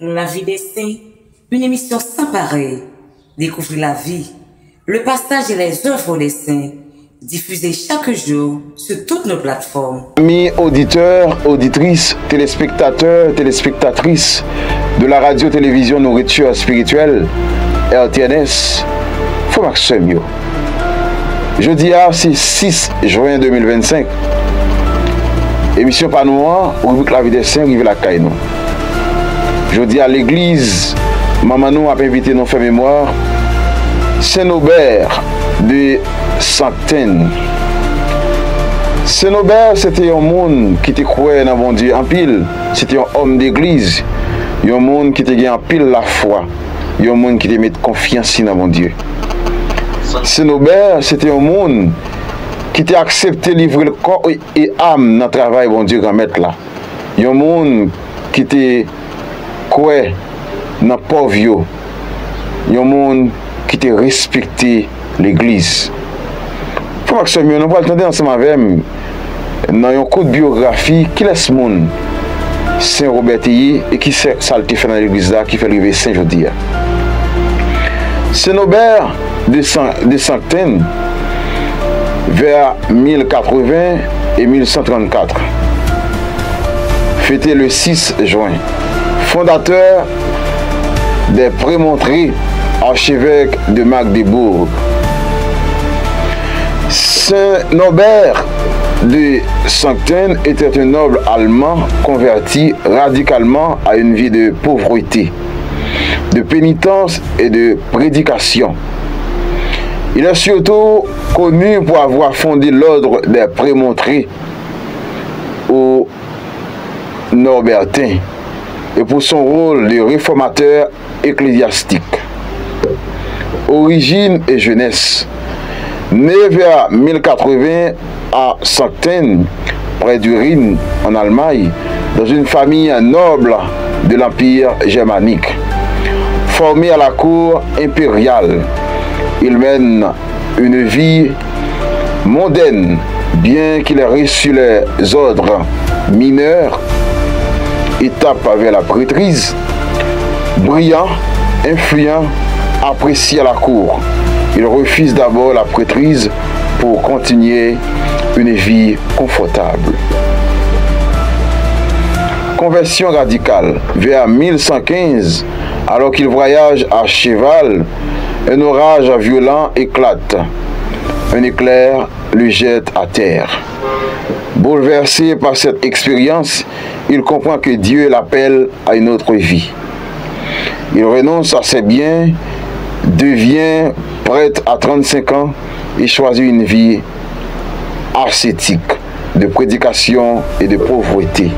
La vie des saints, une émission sans pareil. Découvrir la vie, le passage et les œuvres des saints, diffusée chaque jour sur toutes nos plateformes. Amis auditeurs, auditrices, téléspectateurs, téléspectatrices de la radio-télévision Nourriture Spirituelle, RTNS, Fomaxemio. Jeudi, c'est 6 juin 2025. Émission Panois, rubrique La vie des saints, rive la Caïno. Jeudi à l'église, maman nous a invité nos faire mémoire, Saint-Aubert de Sainte-Anne. Saint-Aubert, c'était un monde qui te croyait dans bon Dieu en pile. C'était un homme d'église. Un monde qui te gagne en pile la foi. Un monde qui te met confiance dans bon Dieu. Saint-Aubert, c'était un monde qui t'a accepté livrer le corps et âme dans le travail bon Dieu grand maître là. Un monde qui te croyait dans le pauvre. Un monde qui t'a respecté l'église. Il faut que nous allons ensemble avec dans un coup de biographie qui laisse le monde Saint-Robert et qui ça a fait dans l'église là, qui fait arriver Saint-Jodi. Saint-Aubert de Sainte-Anne vers 1080 et 1134. Fêté le 6 juin. Fondateur des Prémontrés, archevêque de Magdebourg. Saint-Aubert de Sainte-Anne était un noble allemand converti radicalement à une vie de pauvreté, de pénitence et de prédication. Il est surtout connu pour avoir fondé l'ordre des Prémontrés aux Norbertins et pour son rôle de réformateur ecclésiastique. Origine et jeunesse. Né vers 1080 à Sainte-Anne, près du Rhin, en Allemagne, dans une famille noble de l'Empire germanique. Formé à la cour impériale, il mène une vie mondaine, bien qu'il ait reçu les ordres mineurs, étape vers la prêtrise. Brillant, influent, apprécié à la cour. Il refuse d'abord la prêtrise pour continuer une vie confortable. Conversion radicale. Vers 1115, alors qu'il voyage à cheval, un orage violent éclate. Un éclair le jette à terre. Bouleversé par cette expérience, il comprend que Dieu l'appelle à une autre vie. Il renonce à ses biens, devient prêtre à 35 ans et choisit une vie ascétique, de prédication et de pauvreté.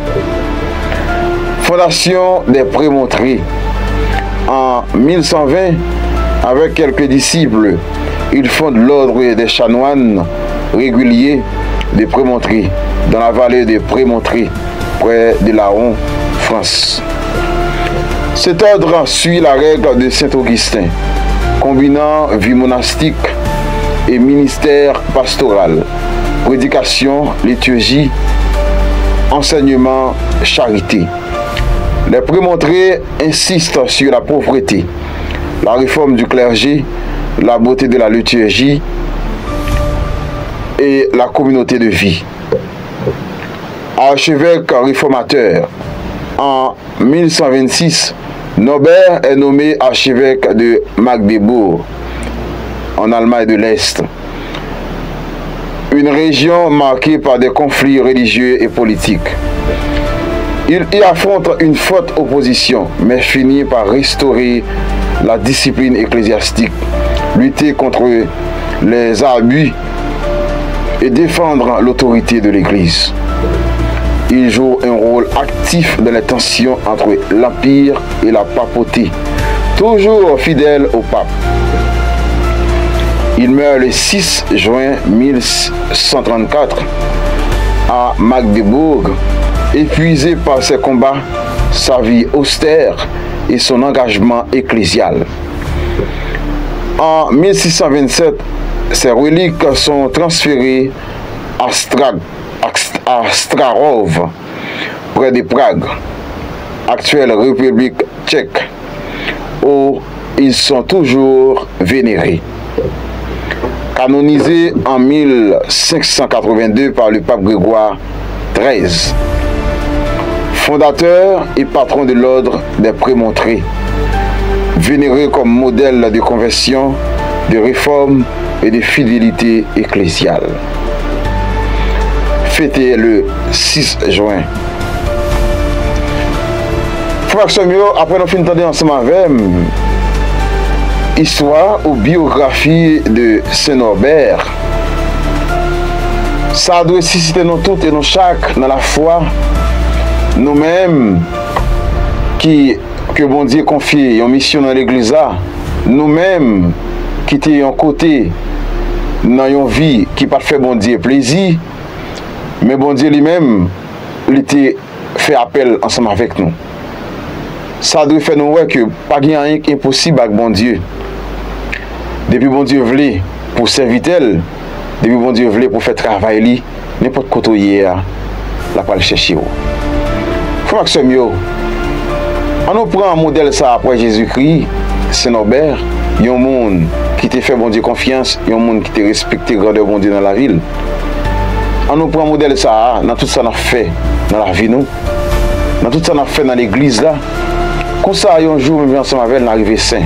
Fondation des Prémontrés. En 1120, avec quelques disciples, il fonde l'ordre des chanoines réguliers des Prémontrés dans la vallée des Prémontrés, près de Laon, France. Cet ordre suit la règle de Saint-Augustin, combinant vie monastique et ministère pastoral, prédication, liturgie, enseignement, charité. Les Prémontrés insistent sur la pauvreté, la réforme du clergé, la beauté de la liturgie et la communauté de vie. Archevêque réformateur, en 1126, Aubert est nommé archevêque de Magdebourg, en Allemagne de l'Est. Une région marquée par des conflits religieux et politiques. Il y affronte une forte opposition, mais finit par restaurer la discipline ecclésiastique, lutter contre les abus et défendre l'autorité de l'Église. Il joue un rôle actif dans les tensions entre l'Empire et la papauté, toujours fidèle au pape. Il meurt le 6 juin 1134 à Magdebourg, épuisé par ses combats, sa vie austère et son engagement ecclésial. En 1627, ses reliques sont transférées à Strahov, près de Prague, actuelle République tchèque, où ils sont toujours vénérés. Canonisés en 1582 par le pape Grégoire XIII, fondateur et patron de l'ordre des Prémontrés, vénéré comme modèle de conversion, de réforme et de fidélité ecclésiale. Fêté le 6 juin. Frère Samuel, après nous finissons d'entendre ensemble avec histoire ou biographie de Saint-Norbert, ça doit susciter nous toutes et nous chaque dans la foi, nous-mêmes que bon Dieu confie une mission dans l'église, nous-mêmes qui étions en côté dans une vie qui pas fait bon Dieu plaisir, mais bon Dieu lui-même, il était fait appel ensemble avec nous. Ça doit faire nous voir que pas rien impossible avec bon Dieu. Depuis bon Dieu voulait pour servir elle, depuis bon Dieu voulait pour faire travail, n'importe quoi hier, la pas le chercher. Frère Samuel, on nous prend un modèle ça après Jésus-Christ, Saint-Norbert, il y a un monde qui t'a fait bon Dieu confiance, il y a un monde qui t'a respecté grandeur bon Dieu dans la ville. On nous prend un modèle ça dans tout ça qu'on a fait dans la vie nous, dans tout ça qu'on a fait dans l'église là. Comme ça, un jour, nous ensemble avec l'arrivée saint.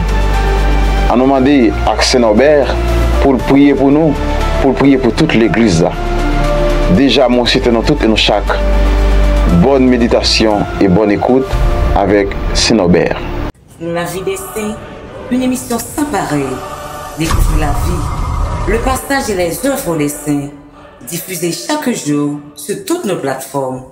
On nous demandé à Saint-Norbert pour prier pour nous, pour prier pour toute l'église là. Déjà, moi, c'était nous toutes et nous chaque. Bonne méditation et bonne écoute avec Saint-Norbert. La vie des saints, une émission sans pareil. Découvrir la vie, le partage et les œuvres des saints, diffusée chaque jour sur toutes nos plateformes.